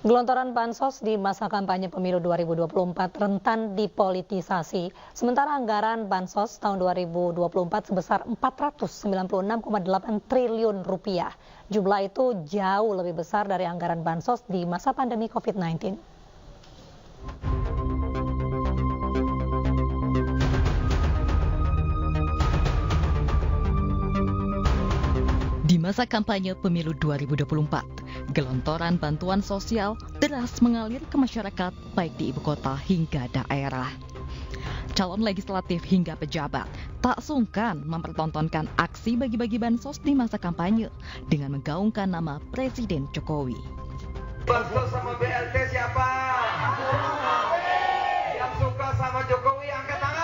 Gelontoran bansos di masa kampanye pemilu 2024 rentan dipolitisasi. Sementara anggaran bansos tahun 2024 sebesar 496,8 triliun rupiah. Jumlah itu jauh lebih besar dari anggaran bansos di masa pandemi COVID-19. Di masa kampanye pemilu 2024, gelontoran bantuan sosial deras mengalir ke masyarakat baik di ibu kota hingga daerah. Calon legislatif hingga pejabat tak sungkan mempertontonkan aksi bagi-bagi bansos di masa kampanye dengan menggaungkan nama Presiden Jokowi. Bansos sama BLT siapa? Yang suka sama Jokowi angkat tangan.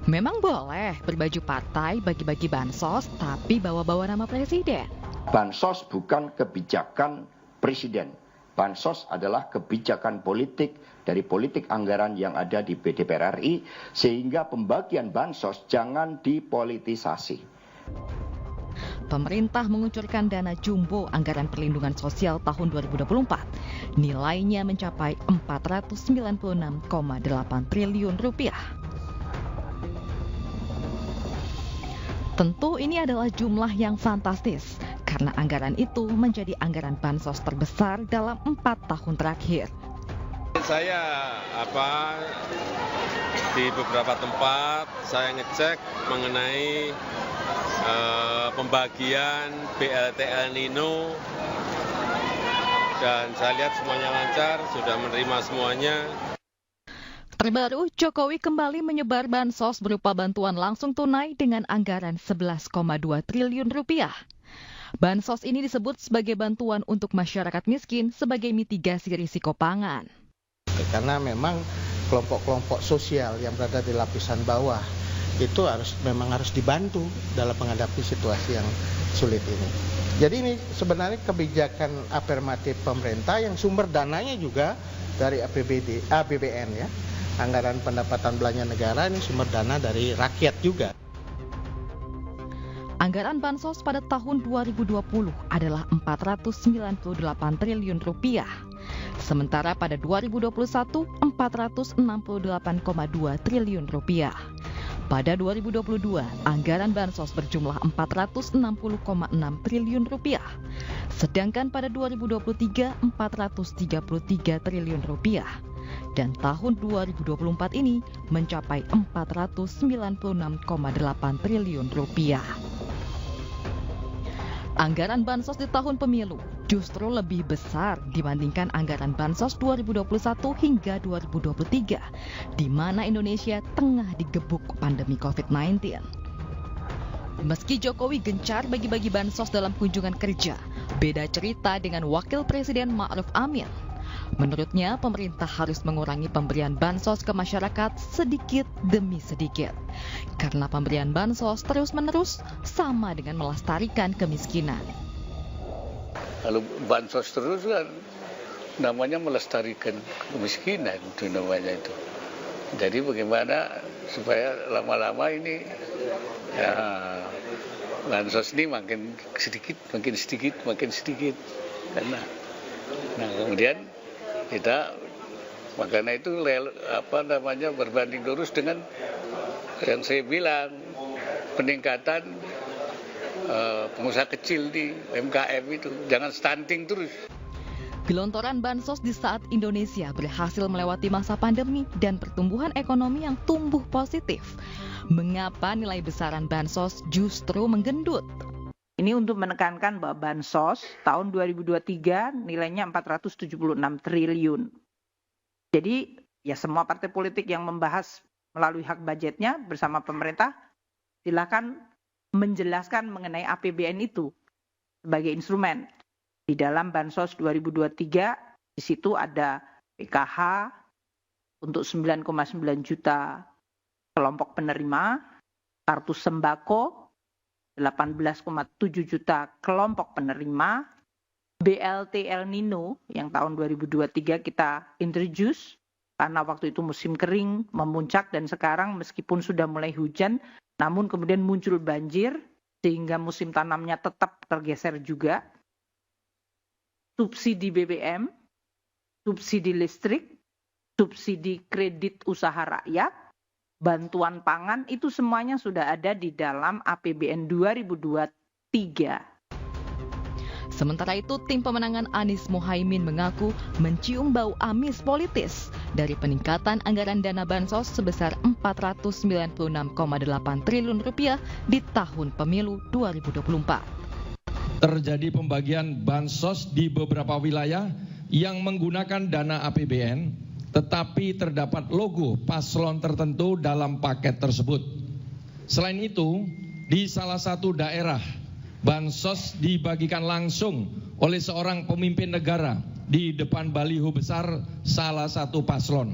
Memang boleh berbaju partai bagi-bagi bansos, tapi bawa-bawa nama presiden. Bansos bukan kebijakan presiden. Bansos adalah kebijakan politik dari politik anggaran yang ada di DPR RI, sehingga pembagian bansos jangan dipolitisasi. Pemerintah mengucurkan dana jumbo anggaran perlindungan sosial tahun 2024. Nilainya mencapai 496,8 triliun rupiah. Tentu ini adalah jumlah yang fantastis, karena anggaran itu menjadi anggaran bansos terbesar dalam 4 tahun terakhir. Saya di beberapa tempat saya ngecek mengenai pembagian BLT El Nino, dan saya lihat semuanya lancar, sudah menerima semuanya. Terbaru, Jokowi kembali menyebar bansos berupa bantuan langsung tunai dengan anggaran 11,2 triliun rupiah. Bansos ini disebut sebagai bantuan untuk masyarakat miskin sebagai mitigasi risiko pangan. Karena memang kelompok-kelompok sosial yang berada di lapisan bawah itu memang harus dibantu dalam menghadapi situasi yang sulit ini. Jadi ini sebenarnya kebijakan afirmatif pemerintah yang sumber dananya juga dari APBN ya. Anggaran pendapatan belanja negara ini sumber dana dari rakyat juga. Anggaran bansos pada tahun 2020 adalah 498 triliun rupiah. Sementara pada 2021, 468,2 triliun rupiah. Pada 2022, anggaran bansos berjumlah 460,6 triliun rupiah. Sedangkan pada 2023, 433 triliun rupiah. Dan tahun 2024 ini mencapai 496,8 triliun rupiah. Anggaran bansos di tahun pemilu justru lebih besar dibandingkan anggaran bansos 2021 hingga 2023, di mana Indonesia tengah digebuk pandemi COVID-19. Meski Jokowi gencar bagi-bagi bansos dalam kunjungan kerja, beda cerita dengan Wakil Presiden Ma'ruf Amin. Menurutnya, pemerintah harus mengurangi pemberian bansos ke masyarakat sedikit demi sedikit. Karena pemberian bansos terus-menerus sama dengan melestarikan kemiskinan. Kalau bansos terus kan namanya melestarikan kemiskinan, itu namanya itu. Jadi bagaimana supaya lama-lama ini ya, bansos ini makin sedikit. Karena kemudian kita makanya itu berbanding lurus dengan yang saya bilang peningkatan pengusaha kecil di UMKM itu, jangan stunting terus. Gelontoran bansos di saat Indonesia berhasil melewati masa pandemi dan pertumbuhan ekonomi yang tumbuh positif. Mengapa nilai besaran bansos justru menggendut? Ini untuk menekankan bahwa bansos tahun 2023 nilainya 476 triliun. Jadi ya semua partai politik yang membahas melalui hak budgetnya bersama pemerintah silakan menjelaskan mengenai APBN itu sebagai instrumen. Di dalam bansos 2023 di situ ada PKH untuk 9,9 juta kelompok penerima, kartu sembako 18,7 juta kelompok penerima, BLT El Nino yang tahun 2023 kita introduce karena waktu itu musim kering memuncak dan sekarang meskipun sudah mulai hujan namun kemudian muncul banjir sehingga musim tanamnya tetap tergeser juga. subsidi BBM, subsidi listrik, subsidi kredit usaha rakyat, bantuan pangan, itu semuanya sudah ada di dalam APBN 2023. Sementara itu, tim pemenangan Anies Mohaimin mengaku mencium bau amis politis dari peningkatan anggaran dana bansos sebesar Rp496,8 triliun di tahun pemilu 2024. Terjadi pembagian bansos di beberapa wilayah yang menggunakan dana APBN, tetapi terdapat logo paslon tertentu dalam paket tersebut. Selain itu, di salah satu daerah, bansos dibagikan langsung oleh seorang pemimpin negara di depan baliho besar salah satu paslon.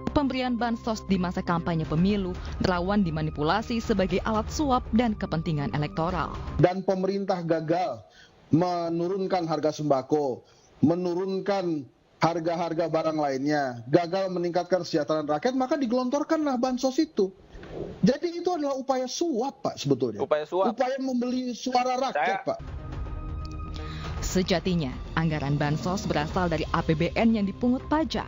Pemberian bansos di masa kampanye pemilu rawan dimanipulasi sebagai alat suap dan kepentingan elektoral. Dan pemerintah gagal menurunkan harga sembako, menurunkan harga-harga barang lainnya, gagal meningkatkan kesejahteraan rakyat, maka digelontorkanlah bansos itu. Jadi itu adalah upaya suap, Pak, sebetulnya. Upaya membeli suara rakyat, Pak. Sejatinya, anggaran bansos berasal dari APBN yang dipungut pajak.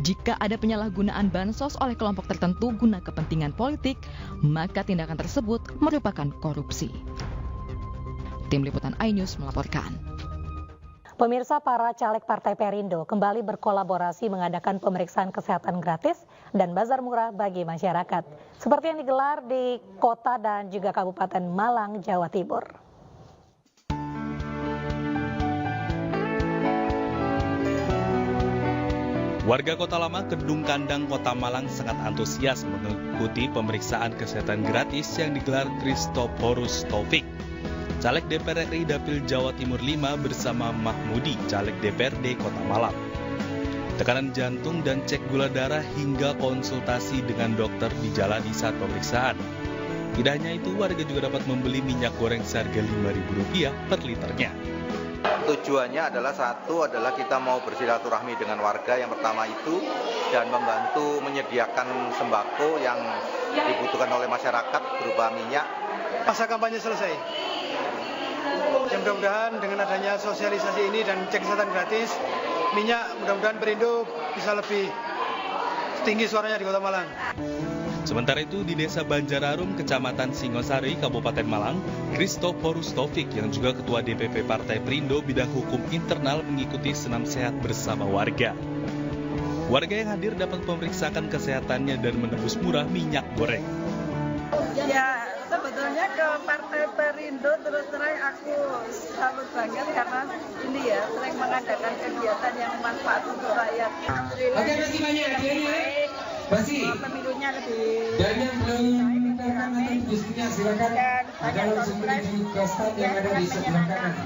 Jika ada penyalahgunaan bansos oleh kelompok tertentu guna kepentingan politik, maka tindakan tersebut merupakan korupsi. Tim Liputan iNews melaporkan. Pemirsa, para caleg Partai Perindo kembali berkolaborasi mengadakan pemeriksaan kesehatan gratis dan bazar murah bagi masyarakat, seperti yang digelar di kota dan juga Kabupaten Malang, Jawa Timur. Warga Kota Lama, Kedung Kandang, Kota Malang sangat antusias mengikuti pemeriksaan kesehatan gratis yang digelar Christophorus Taufik, Caleg DPR RI Dapil Jawa Timur 5 bersama Mahmudi, Caleg DPRD Kota Malang. Tekanan jantung dan cek gula darah hingga konsultasi dengan dokter dijalani saat pemeriksaan. Tidak hanya itu, warga juga dapat membeli minyak goreng seharga Rp5.000 per liternya. Tujuannya adalah kita mau bersilaturahmi dengan warga yang pertama itu, dan membantu menyediakan sembako yang dibutuhkan oleh masyarakat berupa minyak. Masa kampanye selesai. Ya, mudah-mudahan dengan adanya sosialisasi ini dan cek kesehatan gratis, minyak mudah-mudahan Perindo bisa lebih tinggi suaranya di Kota Malang. Sementara itu di Desa Banjararum, Kecamatan Singosari, Kabupaten Malang, Christophorus Taufik yang juga Ketua DPP Partai Perindo bidang hukum internal mengikuti senam sehat bersama warga. Warga yang hadir dapat memeriksakan kesehatannya dan menebus murah minyak goreng. Ya, sebetulnya ke Partai Perindo terus terang aku salut banget karena ini ya sering mengadakan kegiatan yang manfaat untuk rakyat. Oke, masih banyak hadiahnya. Masih. Pemilunya lebih. Dan yang belum mendaftarkan atau diskusinya silakan. Ada langsung menuju ke stand yang ada di sebelah kanan.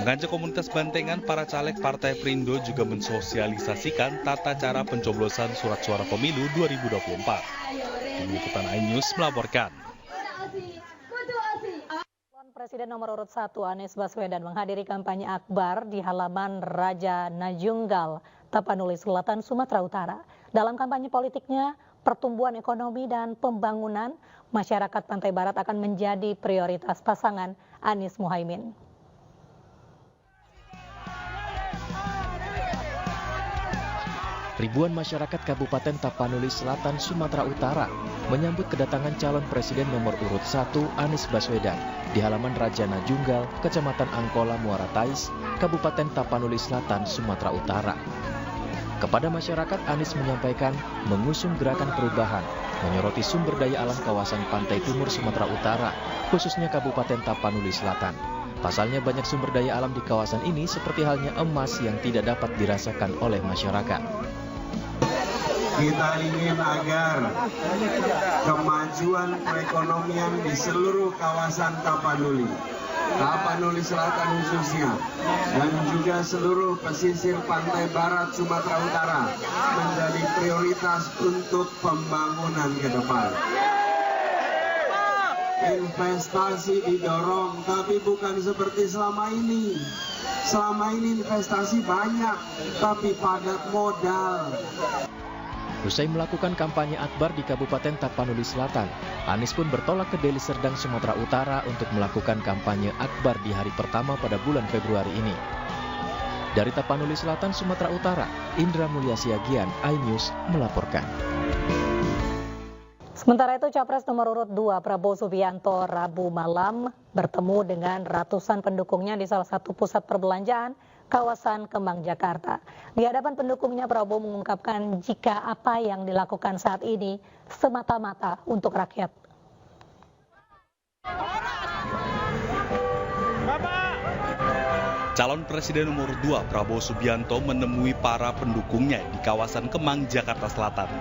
Mengajak komunitas Bantengan, para caleg Partai Perindo juga mensosialisasikan tata cara pencoblosan surat suara pemilu 2024. Tim Liputan iNews melaporkan. Presiden nomor urut 1 Anies Baswedan menghadiri kampanye akbar di halaman Raja Najunggal, Tapanuli Selatan, Sumatera Utara. Dalam kampanye politiknya, pertumbuhan ekonomi dan pembangunan masyarakat Pantai Barat akan menjadi prioritas pasangan Anies Mohaimin. Ribuan masyarakat Kabupaten Tapanuli Selatan, Sumatera Utara menyambut kedatangan calon presiden nomor urut 1 Anies Baswedan di halaman Raja Najunggal, Kecamatan Angkola, Muara Tais, Kabupaten Tapanuli Selatan, Sumatera Utara. Kepada masyarakat, Anies menyampaikan mengusung gerakan perubahan, menyoroti sumber daya alam kawasan Pantai Timur Sumatera Utara, khususnya Kabupaten Tapanuli Selatan. Pasalnya banyak sumber daya alam di kawasan ini seperti halnya emas yang tidak dapat dirasakan oleh masyarakat. Kita ingin agar kemajuan perekonomian di seluruh kawasan Tapanuli Selatan khususnya, dan juga seluruh pesisir pantai barat Sumatera Utara menjadi prioritas untuk pembangunan ke depan. Investasi didorong, tapi bukan seperti selama ini. Selama ini investasi banyak, tapi padat modal. Usai melakukan kampanye akbar di Kabupaten Tapanuli Selatan, Anies pun bertolak ke Deli Serdang, Sumatera Utara untuk melakukan kampanye akbar di hari pertama pada bulan Februari ini. Dari Tapanuli Selatan, Sumatera Utara, Indra Mulia Siagian, iNews melaporkan. Sementara itu, Capres nomor urut 2 Prabowo Subianto Rabu malam bertemu dengan ratusan pendukungnya di salah satu pusat perbelanjaan kawasan Kemang, Jakarta. Di hadapan pendukungnya, Prabowo mengungkapkan jika apa yang dilakukan saat ini semata-mata untuk rakyat. Calon Presiden nomor 2 Prabowo Subianto menemui para pendukungnya di kawasan Kemang, Jakarta Selatan.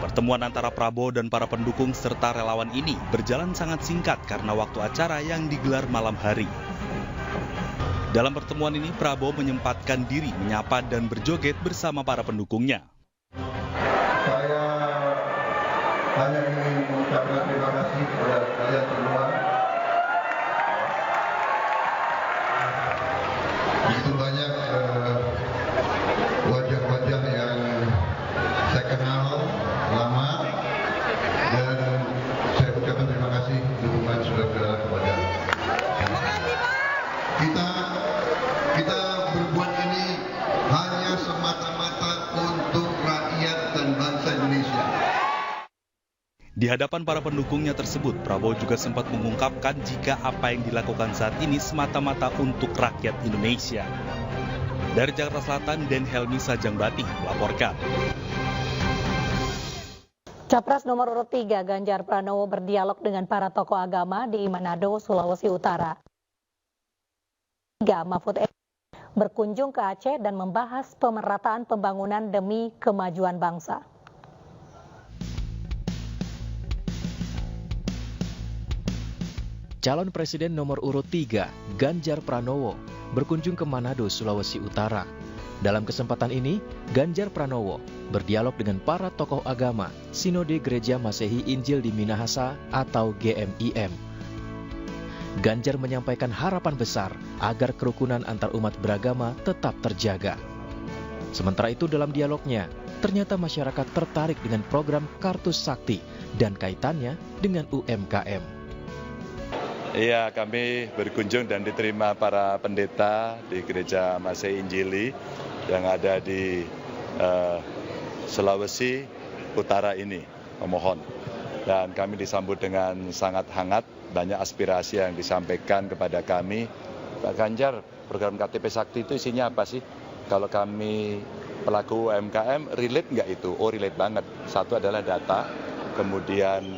Pertemuan antara Prabowo dan para pendukung serta relawan ini berjalan sangat singkat karena waktu acara yang digelar malam hari. Dalam pertemuan ini, Prabowo menyempatkan diri menyapa dan berjoget bersama para pendukungnya. Saya hanya ingin mengucapkan terima kasih kepada kalian semua. Begitu banyak wajah-wajah yang saya kenal lama, dan saya ucapkan terima kasih dukungan saudara kepada kita berbuat ini hanya semata-mata untuk rakyat dan bangsa Indonesia. Di hadapan para pendukungnya tersebut, Prabowo juga sempat mengungkapkan jika apa yang dilakukan saat ini semata-mata untuk rakyat Indonesia. Dari Jakarta Selatan, Den Helmi Sajangbati melaporkan. Capres nomor urut 3 Ganjar Pranowo berdialog dengan para tokoh agama di Manado, Sulawesi Utara. Mahfud MD berkunjung ke Aceh dan membahas pemerataan pembangunan demi kemajuan bangsa. Calon Presiden nomor urut 3, Ganjar Pranowo, berkunjung ke Manado, Sulawesi Utara. Dalam kesempatan ini, Ganjar Pranowo berdialog dengan para tokoh agama Sinode Gereja Masehi Injil di Minahasa atau GMIM. Ganjar menyampaikan harapan besar agar kerukunan antar umat beragama tetap terjaga. Sementara itu dalam dialognya, ternyata masyarakat tertarik dengan program Kartu Sakti dan kaitannya dengan UMKM. Iya, kami berkunjung dan diterima para pendeta di Gereja Masehi Injili yang ada di Sulawesi Utara ini, memohon. Dan kami disambut dengan sangat hangat, banyak aspirasi yang disampaikan kepada kami. Pak Ganjar, program KTP Sakti itu isinya apa sih? Kalau kami pelaku UMKM, relate nggak itu? Oh, relate banget. Satu adalah data, kemudian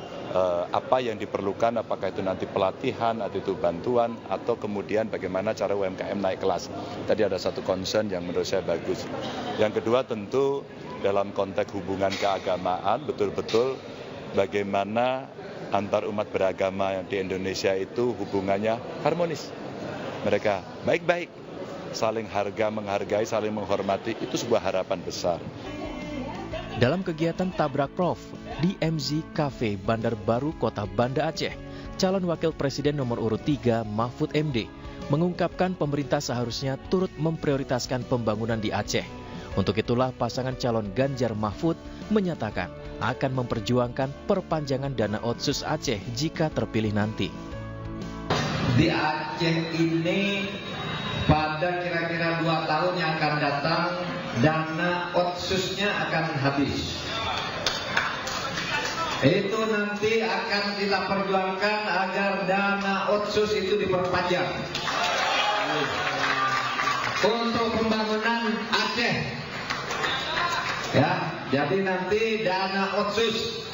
apa yang diperlukan, apakah itu nanti pelatihan, atau itu bantuan, atau kemudian bagaimana cara UMKM naik kelas. Tadi ada satu concern yang menurut saya bagus. Yang kedua tentu dalam konteks hubungan keagamaan, betul-betul bagaimana antar umat beragama di Indonesia itu hubungannya harmonis. Mereka baik-baik, saling menghargai, saling menghormati, itu sebuah harapan besar. Dalam kegiatan Tabrak Prof di MZ Cafe Bandar Baru Kota Banda Aceh, calon wakil presiden nomor urut 3 Mahfud MD mengungkapkan pemerintah seharusnya turut memprioritaskan pembangunan di Aceh. Untuk itulah pasangan calon Ganjar Mahfud menyatakan akan memperjuangkan perpanjangan dana Otsus Aceh jika terpilih nanti. Di Aceh ini pada kira-kira 2 tahun yang akan datang, dana Otsusnya akan habis. Itu nanti akan kita perjuangkan agar dana Otsus itu diperpanjang untuk pembangunan Aceh. Ya, jadi nanti dana Otsus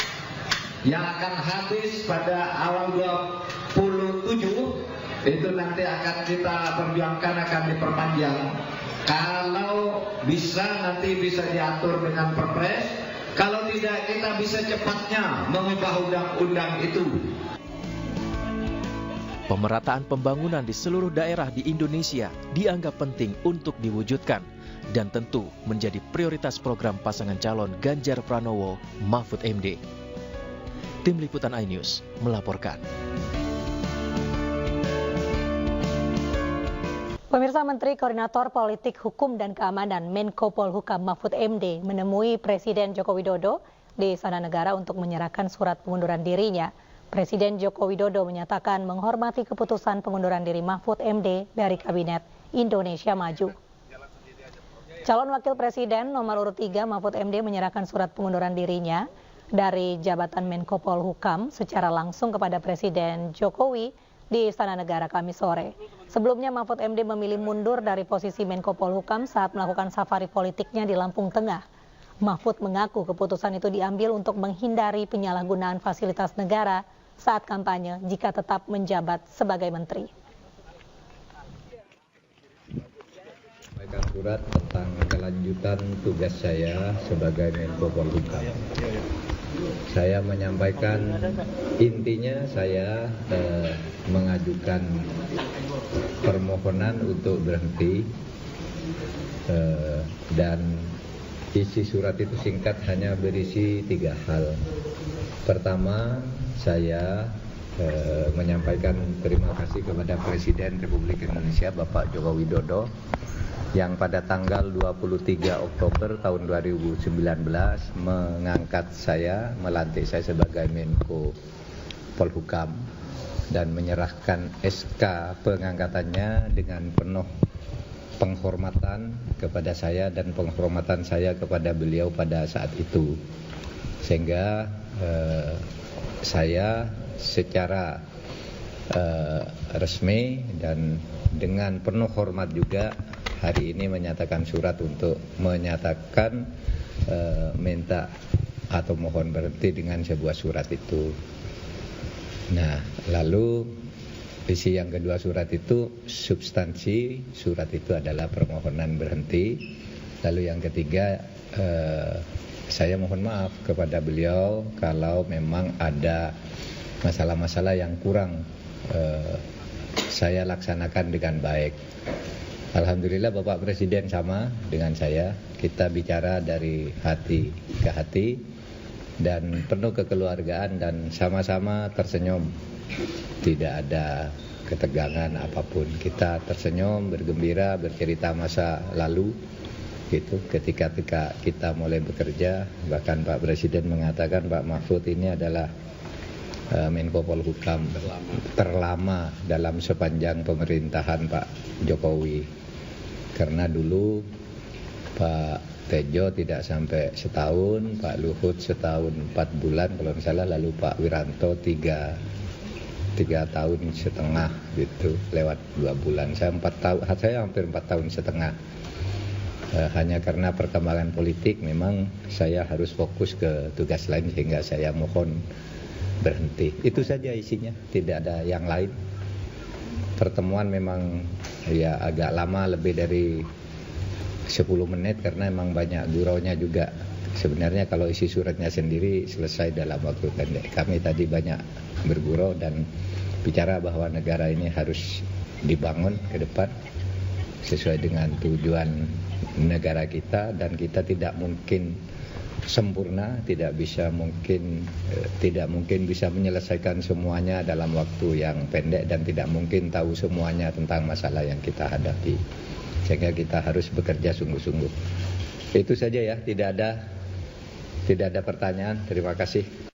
yang akan habis pada awal 27 itu nanti akan kita perjuangkan, akan diperpanjang. Kalau bisa nanti bisa diatur dengan Perpres, kalau tidak kita bisa cepatnya mengubah undang-undang itu. Pemerataan pembangunan di seluruh daerah di Indonesia dianggap penting untuk diwujudkan dan tentu menjadi prioritas program pasangan calon Ganjar Pranowo Mahfud MD. Tim Liputan iNews melaporkan. Pemirsa, Menteri Koordinator Politik Hukum dan Keamanan Menko Polhukam Mahfud MD menemui Presiden Joko Widodo di Istana Negara untuk menyerahkan surat pengunduran dirinya. Presiden Joko Widodo menyatakan menghormati keputusan pengunduran diri Mahfud MD dari Kabinet. Indonesia Maju. Calon Wakil Presiden nomor urut 3 Mahfud MD menyerahkan surat pengunduran dirinya dari jabatan Menko Polhukam secara langsung kepada Presiden Jokowi di Istana Negara Kamis sore. Sebelumnya Mahfud MD memilih mundur dari posisi Menko Polhukam saat melakukan safari politiknya di Lampung Tengah. Mahfud mengaku keputusan itu diambil untuk menghindari penyalahgunaan fasilitas negara saat kampanye jika tetap menjabat sebagai menteri. Surat tentang kelanjutan tugas saya sebagai Menko Polhukam. Saya menyampaikan intinya saya mengajukan permohonan untuk berhenti dan isi surat itu singkat hanya berisi 3 hal. Pertama, saya menyampaikan terima kasih kepada Presiden Republik Indonesia Bapak Joko Widodo yang pada tanggal 23 Oktober tahun 2019 mengangkat saya, melantik saya sebagai Menko Polhukam dan menyerahkan SK pengangkatannya dengan penuh penghormatan kepada saya dan penghormatan saya kepada beliau pada saat itu. Sehingga saya secara resmi dan dengan penuh hormat juga hari ini menyatakan surat untuk menyatakan minta atau mohon berhenti dengan sebuah surat itu. Nah, lalu isi yang kedua surat itu, substansi surat itu adalah permohonan berhenti. Lalu yang ketiga, saya mohon maaf kepada beliau kalau memang ada masalah-masalah yang kurang saya laksanakan dengan baik. Alhamdulillah Bapak Presiden sama dengan saya, kita bicara dari hati ke hati dan penuh kekeluargaan dan sama-sama tersenyum. Tidak ada ketegangan apapun, kita tersenyum, bergembira, bercerita masa lalu gitu. Ketika kita mulai bekerja, bahkan Pak Presiden mengatakan Pak Mahfud ini adalah Menko Polhukam terlama dalam sepanjang pemerintahan Pak Jokowi. Karena dulu Pak Tejo tidak sampai setahun, Pak Luhut setahun 4 bulan kalau misalnya, lalu Pak Wiranto 3 tahun setengah gitu, lewat 2 bulan. Saya hampir 4 tahun setengah. Hanya karena perkembangan politik memang saya harus fokus ke tugas lain sehingga saya mohon berhenti. Itu saja isinya, tidak ada yang lain. Pertemuan memang ya agak lama, lebih dari 10 menit karena memang banyak guraunya juga. Sebenarnya kalau isi suratnya sendiri selesai dalam waktu pendek. Kami tadi banyak bergurau dan bicara bahwa negara ini harus dibangun ke depan sesuai dengan tujuan negara kita, dan kita tidak mungkin sempurna, tidak mungkin bisa menyelesaikan semuanya dalam waktu yang pendek, dan tidak mungkin tahu semuanya tentang masalah yang kita hadapi. Sehingga kita harus bekerja sungguh-sungguh. Itu saja ya, tidak ada pertanyaan. Terima kasih.